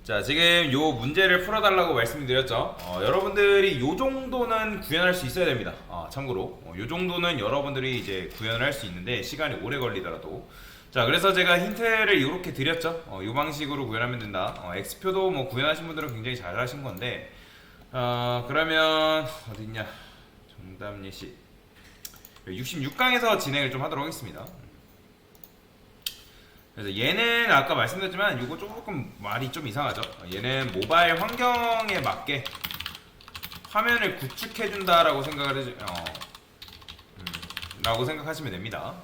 자, 지금 요 문제를 풀어달라고 말씀드렸죠. 여러분들이 요 정도는 구현할 수 있어야 됩니다. 참고로 요 정도는 여러분들이 이제 구현을 할 수 있는데 시간이 오래 걸리더라도. 자, 그래서 제가 힌트를 이렇게 드렸죠. 요 방식으로 구현하면 된다. X표도 뭐 구현하신 분들은 굉장히 잘 하신 건데, 그러면 어디 있냐? 정답 예시 66강에서 진행을 좀 하도록 하겠습니다. 그래서 얘는 아까 말씀드렸지만 이거 조금 말이 좀 이상하죠. 얘는 모바일 환경에 맞게 화면을 구축해준다라고 라고 생각하시면 됩니다.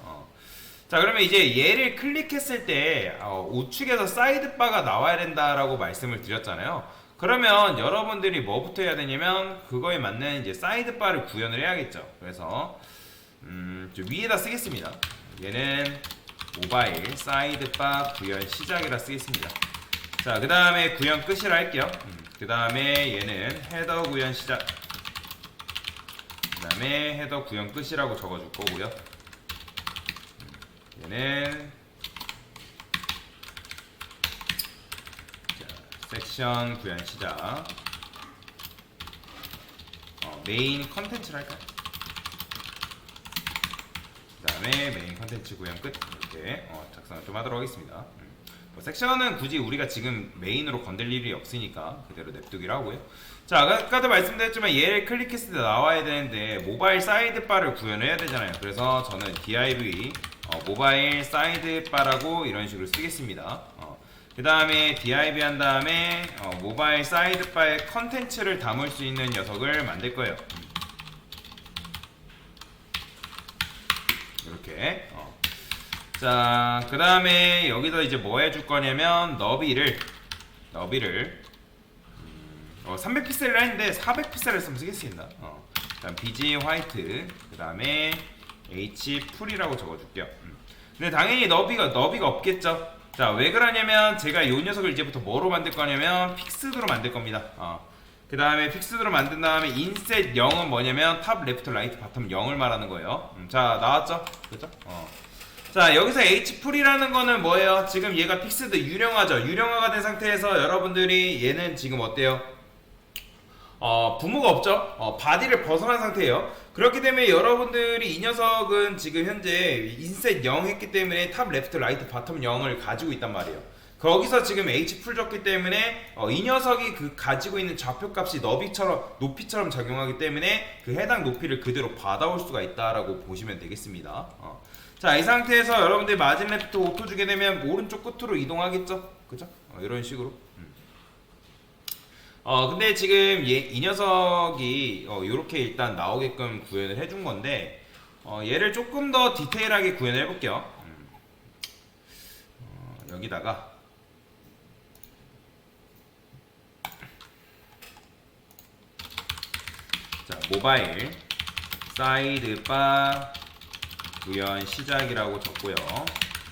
자, 그러면 이제 얘를 클릭했을 때 우측에서 사이드바가 나와야 된다라고 말씀을 드렸잖아요. 그러면 여러분들이 뭐부터 해야 되냐면 그거에 맞는 이제 사이드바를 구현을 해야겠죠. 그래서 위에다 쓰겠습니다. 얘는 모바일 사이드바 구현 시작이라 쓰겠습니다. 자, 그 다음에 구현 끝이라 할게요. 그 다음에 얘는 헤더 구현 시작, 그 다음에 헤더 구현 끝이라고 적어줄 거고요. 얘는 섹션 구현 시작, 메인 컨텐츠를 할까요? 그 다음에 메인 컨텐츠 구현 끝. 이렇게 작성을 좀 하도록 하겠습니다. 뭐 섹션은 굳이 우리가 지금 메인으로 건들 일이 없으니까 그대로 냅두기로 하고요. 자, 아까도 말씀드렸지만 얘를 클릭했을 때 나와야 되는데 모바일 사이드바를 구현을 해야 되잖아요. 그래서 저는 div 모바일 사이드바라고 이런 식으로 쓰겠습니다. 그 다음에 div 한 다음에 모바일 사이드바의 컨텐츠를 담을 수 있는 녀석을 만들 거예요. 이렇게. 자, 그 다음에 여기서 이제 뭐 해줄 거냐면 너비를 300픽셀이라 했는데 400픽셀을 했으면 쓰겠습니다. 그 다음 bg 화이트, 그 다음에 h 풀이라고 적어줄게요. 근데 당연히 너비가 없겠죠. 자, 왜 그러냐면 제가 이 녀석을 이제부터 뭐로 만들 거냐면 픽스드로 만들 겁니다. 그 다음에 픽스드로 만든 다음에 인셋 0은 뭐냐면 탑, 레프트, 라이트, 바텀 0을 말하는 거예요. 자, 나왔죠? 그죠? 자, 여기서 h풀이라는 거는 뭐예요? 지금 얘가 픽스드 유령화죠. 유령화가 된 상태에서 여러분들이 얘는 지금 어때요? 부모가 없죠? 바디를 벗어난 상태예요. 그렇기 때문에 여러분들이 이 녀석은 지금 현재 인셋 0 했기 때문에 탑, 레프트, 라이트, 바텀 0을 가지고 있단 말이에요. 거기서 지금 h풀 줬기 때문에 이 녀석이 그 가지고 있는 좌표값이 높이처럼 작용하기 때문에 그 해당 높이를 그대로 받아올 수가 있다라고 보시면 되겠습니다. 자, 이 상태에서 여러분들이 마진 레프트 오토 주게 되면 오른쪽 끝으로 이동하겠죠? 그죠? 이런 식으로. 근데 지금 이 녀석이 요렇게 일단 나오게끔 구현을 해준 건데 얘를 조금 더 디테일하게 구현을 해볼게요. 여기다가 자, 모바일 사이드바 구현 시작이라고 적고요.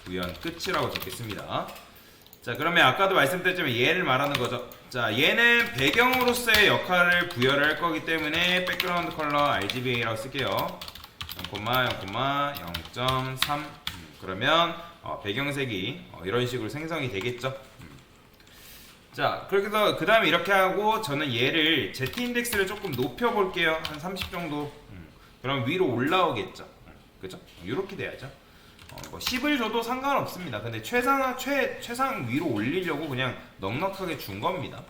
구현 끝이라고 적겠습니다. 자, 그러면 아까도 말씀드렸지만 얘를 말하는 거죠. 자, 얘는 배경으로서의 역할을 부여를 할 거기 때문에 백그라운드 컬러 RGBA라고 쓸게요. 0,0.3 그러면 배경색이 이런 식으로 생성이 되겠죠. 자, 그렇게 해서 그 다음에 이렇게 하고 저는 얘를 Z인덱스를 조금 높여 볼게요. 한 30 정도. 그럼 위로 올라오겠죠. 그죠? 이렇게 돼야죠. 뭐 10을 줘도 상관없습니다. 근데 최상 위로 올리려고 그냥 넉넉하게 준 겁니다.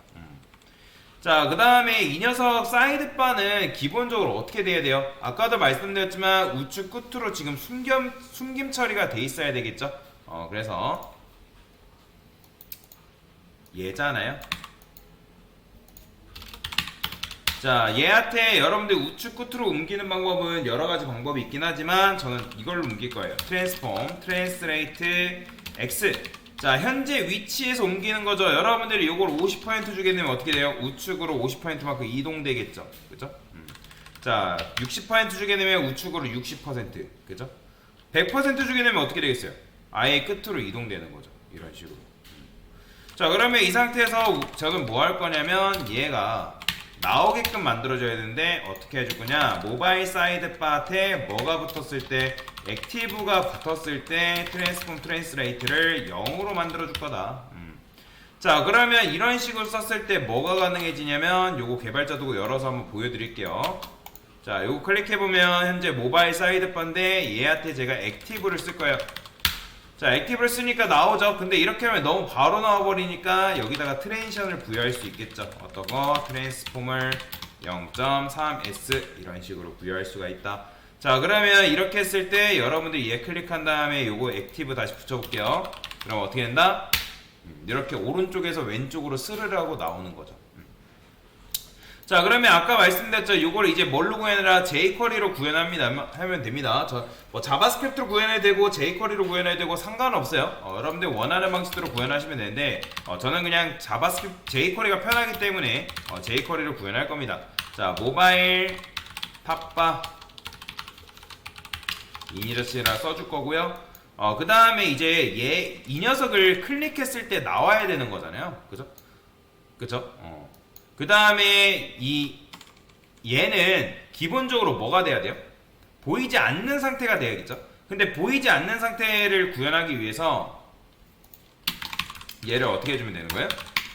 자, 그 다음에 이 녀석 사이드바는 기본적으로 어떻게 돼야 돼요? 아까도 말씀드렸지만 우측 끝으로 지금 숨김 처리가 돼 있어야 되겠죠? 그래서 얘잖아요. 자, 얘한테 여러분들 우측 끝으로 옮기는 방법은 여러가지 방법이 있긴 하지만 저는 이걸로 옮길 거예요. 트랜스폼, 트랜스레이트, X. 자, 현재 위치에서 옮기는 거죠. 여러분들이 이걸 50% 주게 되면 어떻게 돼요? 우측으로 50%만큼 이동되겠죠. 그죠? 자, 60% 주게 되면 우측으로 60%. 그죠? 100% 주게 되면 어떻게 되겠어요? 아예 끝으로 이동되는 거죠. 이런 식으로. 자, 그러면 이 상태에서 저는 뭐 할 거냐면 얘가 나오게끔 만들어줘야 되는데 어떻게 해줄 거냐? 모바일 사이드 바에 뭐가 붙었을 때, 액티브가 붙었을 때 트랜스폼 트랜스레이트를 0으로 만들어줄 거다. 자, 그러면 이런 식으로 썼을 때 뭐가 가능해지냐면 요거 개발자 도구 열어서 한번 보여드릴게요. 자, 요거 클릭해보면 현재 모바일 사이드바인데 얘한테 제가 액티브를 쓸 거예요. 자, 액티브를 쓰니까 나오죠. 근데 이렇게 하면 너무 바로 나와버리니까 여기다가 트랜지션을 부여할 수 있겠죠. 어떤 거? 트랜스포멀 0.3s 이런 식으로 부여할 수가 있다. 자, 그러면 이렇게 했을 때 여러분들이 얘 클릭한 다음에 요거 액티브 다시 붙여볼게요. 그럼 어떻게 된다? 이렇게 오른쪽에서 왼쪽으로 스르르 하고 나오는 거죠. 자, 그러면 아까 말씀드렸죠. 이걸 이제 뭘로 구현해라? jQuery로 구현합니다. 하면 됩니다. 뭐 자바스크립트로 구현해도 되고 jQuery로 구현해도 되고 상관없어요. 여러분들 원하는 방식대로 구현하시면 되는데 저는 그냥 자바스크립트 jQuery가 편하기 때문에 jQuery로 구현할 겁니다. 자, 모바일 탑바 이니저시라 써줄 거고요. 그 다음에 이제 이 녀석을 클릭했을 때 나와야 되는 거잖아요. 그죠? 그죠? 그 다음에 얘는 기본적으로 뭐가 돼야 돼요? 보이지 않는 상태가 돼야겠죠? 근데 보이지 않는 상태를 구현하기 위해서 얘를 어떻게 해주면 되는 거예요?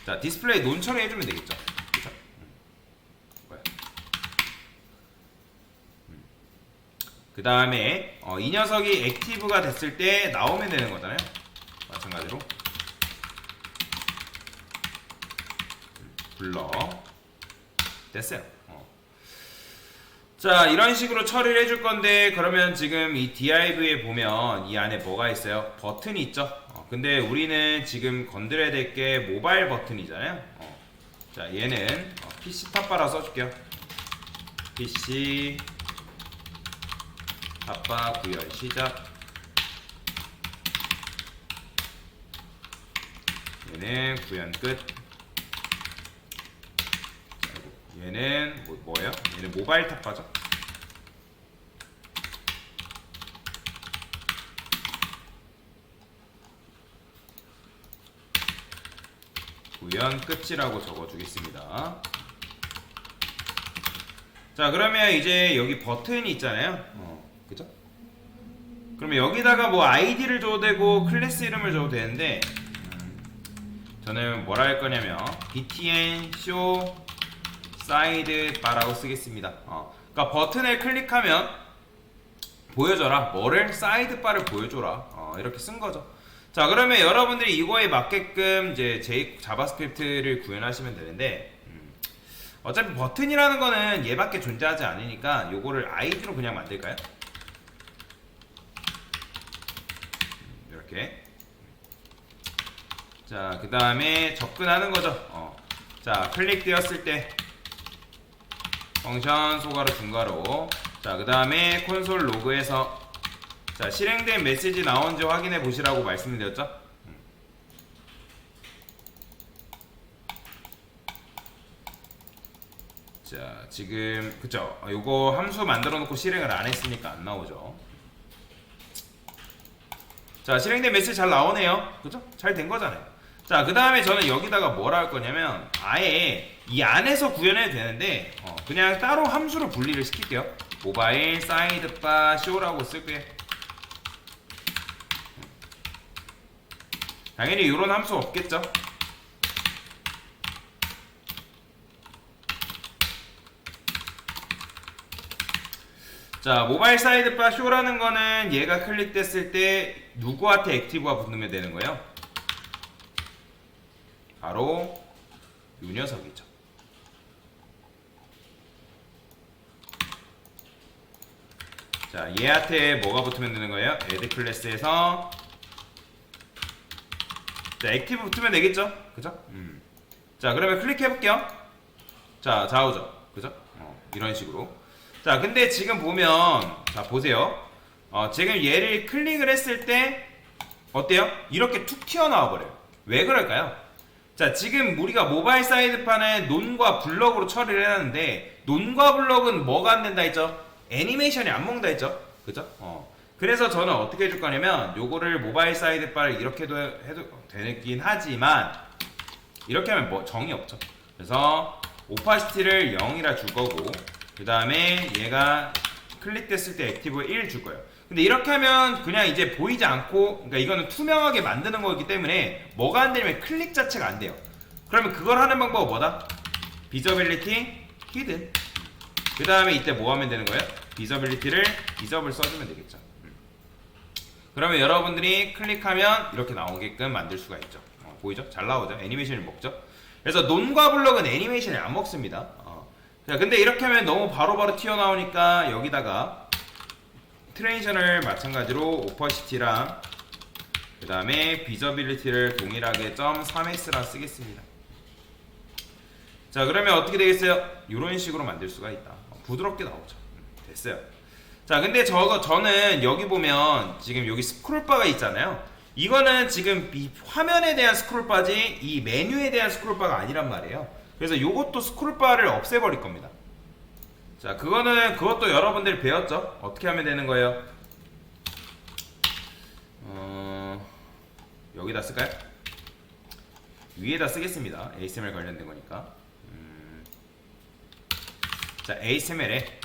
자, 디스플레이 논 처리해주면 되겠죠? 그쵸? 그 다음에 이 녀석이 액티브가 됐을 때 나오면 되는 거잖아요. 마찬가지로 불러 됐어요. 자, 이런 식으로 처리를 해줄 건데 그러면 지금 이 div에 보면 이 안에 뭐가 있어요? 버튼이 있죠. 근데 우리는 지금 건드려야 될 게 모바일 버튼이잖아요. 자, 얘는 PC 탑바라 써줄게요. PC 탑바 구현 시작. 얘는 구현 끝. 얘는 뭐예요? 얘는 모바일 탑바죠. 구현 끝이라고 적어주겠습니다. 자, 그러면 이제 여기 버튼이 있잖아요. 그죠? 그러면 여기다가 뭐 아이디를 줘도 되고 클래스 이름을 줘도 되는데 저는 뭐라 할 거냐면 btn show 사이드바라고 쓰겠습니다. 그러니까 버튼을 클릭하면 보여줘라. 뭐를? 사이드바를 보여줘라. 이렇게 쓴 거죠. 자, 그러면 여러분들이 이거에 맞게끔 이제 자바스크립트를 구현하시면 되는데 어차피 버튼이라는 거는 얘밖에 존재하지 않으니까 요거를 아이디로 그냥 만들까요? 이렇게. 자, 그 다음에 접근하는 거죠. 자, 클릭되었을 때 펑션 소가로 중괄호. 자, 그 다음에 콘솔 로그에서 자, 실행된 메시지 나온지 확인해 보시라고 말씀드렸죠. 자, 지금 그쵸? 요거 함수 만들어 놓고 실행을 안 했으니까 안 나오죠. 자, 실행된 메시지 잘 나오네요. 그죠? 잘 된 거잖아요. 자, 그 다음에 저는 여기다가 뭐라 할 거냐면 아예 이 안에서 구현해도 되는데 그냥 따로 함수로 분리를 시킬게요. 모바일 사이드바 쇼라고 쓸게요. 당연히 이런 함수 없겠죠. 자, 모바일 사이드바 쇼라는 거는 얘가 클릭됐을 때 누구한테 액티브가 붙으면 되는 거예요? 바로 이 녀석이죠. 자, 얘한테 뭐가 붙으면 되는 거예요? add 클래스에서 자, 액티브 붙으면 되겠죠? 그죠? 자, 그러면 클릭해 볼게요. 자, 좌우죠. 그죠? 이런 식으로. 자, 근데 지금 보면 자, 보세요. 지금 얘를 클릭을 했을 때 어때요? 이렇게 툭 튀어나와 버려요. 왜 그럴까요? 자, 지금 우리가 모바일 사이드판에 논과 블럭으로 처리를 해놨는데 논과 블럭은 뭐가 안 된다 했죠? 애니메이션이 안 먹는다 했죠? 그죠? 그래서 저는 어떻게 해줄 거냐면 요거를 모바일 사이드바를 이렇게도 해도 되긴 하지만 이렇게 하면 뭐 정이 없죠. 그래서 오파시티를 0이라 줄 거고 그 다음에 얘가 클릭됐을 때 액티브 1 줄 거예요. 근데 이렇게 하면 그냥 이제 보이지 않고, 그러니까 이거는 투명하게 만드는 거기 때문에 뭐가 안 되냐면 클릭 자체가 안 돼요. 그러면 그걸 하는 방법은 뭐다? 비저빌리티 히든. 그 다음에 이때 뭐 하면 되는 거예요? 비저빌리티를 이접을 써주면 되겠죠. 그러면 여러분들이 클릭하면 이렇게 나오게끔 만들 수가 있죠. 보이죠? 잘 나오죠? 애니메이션을 먹죠? 그래서 논과 블럭은 애니메이션을 안 먹습니다. 자, 근데 이렇게 하면 너무 바로바로 튀어나오니까 여기다가 트랜지션을 마찬가지로 오퍼시티랑 그 다음에 비저빌리티를 동일하게 .3s라 쓰겠습니다. 자, 그러면 어떻게 되겠어요? 이런 식으로 만들 수가 있다. 부드럽게 나오죠. 됐어요. 자, 근데 저는 여기 보면 지금 여기 스크롤바가 있잖아요. 이거는 지금 이 화면에 대한 스크롤바지 이 메뉴에 대한 스크롤바가 아니란 말이에요. 그래서 요것도 스크롤바를 없애버릴 겁니다. 자, 그것도 여러분들이 배웠죠? 어떻게 하면 되는 거예요? 여기다 쓸까요? 위에다 쓰겠습니다. ASMR 관련된 거니까. 자, ASMR에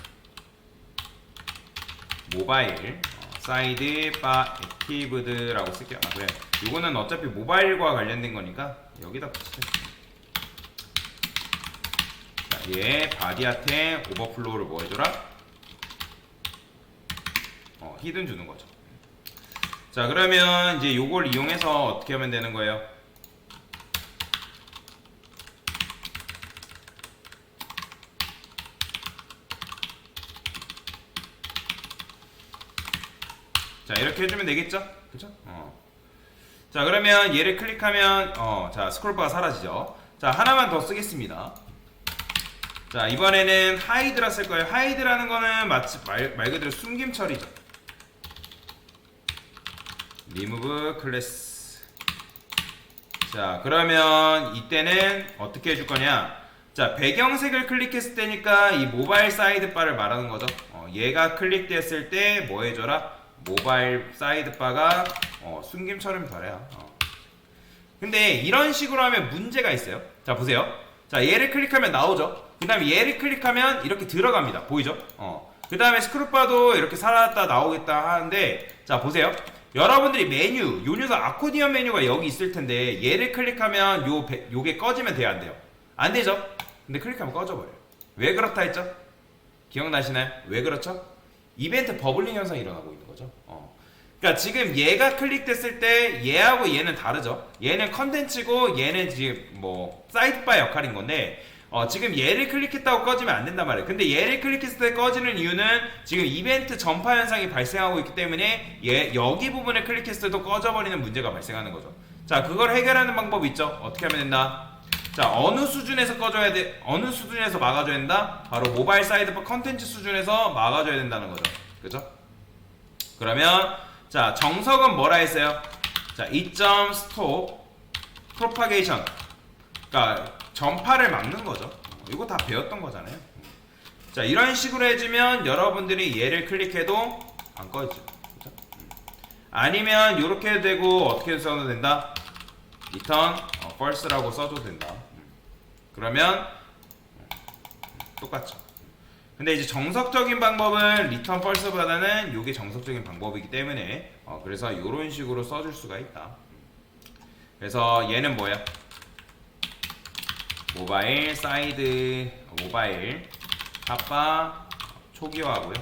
모바일 사이드 바 액티브드라고 쓸게요. 그래. 이거는 어차피 모바일과 관련된 거니까 여기다 붙이죠. 자, 얘 바디아템 오버플로우를 뭐 해줘라? 히든 주는 거죠. 자, 그러면 이제 요걸 이용해서 어떻게 하면 되는 거예요? 자, 이렇게 해주면 되겠죠? 그쵸? 자, 그러면 얘를 클릭하면 자, 스크롤바가 사라지죠. 자, 하나만 더 쓰겠습니다. 자, 이번에는 하이드라 쓸 거예요. 하이드라는 거는 마치 말 그대로 숨김 처리죠. 리무브 클래스. 자, 그러면 이때는 어떻게 해줄 거냐? 자, 배경색을 클릭했을 때니까 이 모바일 사이드바를 말하는 거죠. 얘가 클릭됐을 때 뭐 해줘라? 모바일 사이드바가 숨김처럼 덜해요. 근데 이런 식으로 하면 문제가 있어요. 자, 보세요. 자, 얘를 클릭하면 나오죠. 그 다음에 얘를 클릭하면 이렇게 들어갑니다. 보이죠? 그 다음에 스크롤바도 이렇게 살았다 나오겠다 하는데, 자, 보세요. 여러분들이 메뉴, 요 녀석 아코디언 메뉴가 여기 있을 텐데 얘를 클릭하면 요게 꺼지면 돼요, 안 돼요? 안 되죠? 근데 클릭하면 꺼져버려요. 왜 그렇다 했죠? 기억나시나요? 왜 그렇죠? 이벤트 버블링 현상이 일어나고 있는 거죠. 그러니까 지금 얘가 클릭됐을 때 얘하고 얘는 다르죠. 얘는 컨텐츠고 얘는 지금 뭐 사이드바 역할인 건데 지금 얘를 클릭했다고 꺼지면 안 된단 말이에요. 근데 얘를 클릭했을 때 꺼지는 이유는 지금 이벤트 전파 현상이 발생하고 있기 때문에 여기 부분을 클릭했을 때도 꺼져버리는 문제가 발생하는 거죠. 자, 그걸 해결하는 방법이 있죠. 어떻게 하면 된다? 자, 어느 수준에서 꺼줘야 돼? 어느 수준에서 막아줘야 된다? 바로 모바일 사이드바 컨텐츠 수준에서 막아줘야 된다는 거죠. 그죠? 그러면 자, 정석은 뭐라 했어요? 자, 2점 스톱 프로파게이션. 그러니까 전파를 막는 거죠. 이거 다 배웠던 거잖아요. 자, 이런 식으로 해주면 여러분들이 얘를 클릭해도 안 꺼지죠. 그죠? 아니면 이렇게 해도 되고 어떻게 써도 된다? return false라고 써도 된다. 그러면 똑같죠. 근데 이제 정석적인 방법은 return false보다는 이게 정석적인 방법이기 때문에 그래서 이런 식으로 써줄 수가 있다. 그래서 얘는 뭐야? 모바일 사이드 모바일 핫바 초기화하고요.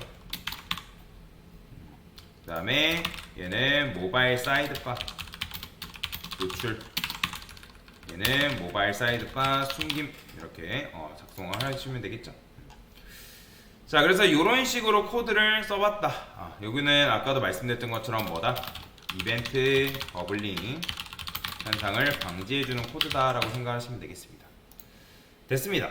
그 다음에 얘는 모바일 사이드바 노출, 얘는 모바일 사이드바 숨김. 이렇게 작성을 하시면 되겠죠. 자, 그래서 이런 식으로 코드를 써봤다. 여기는 아까도 말씀드렸던 것처럼 뭐다? 이벤트 버블링 현상을 방지해주는 코드다 라고 생각하시면 되겠습니다. 됐습니다.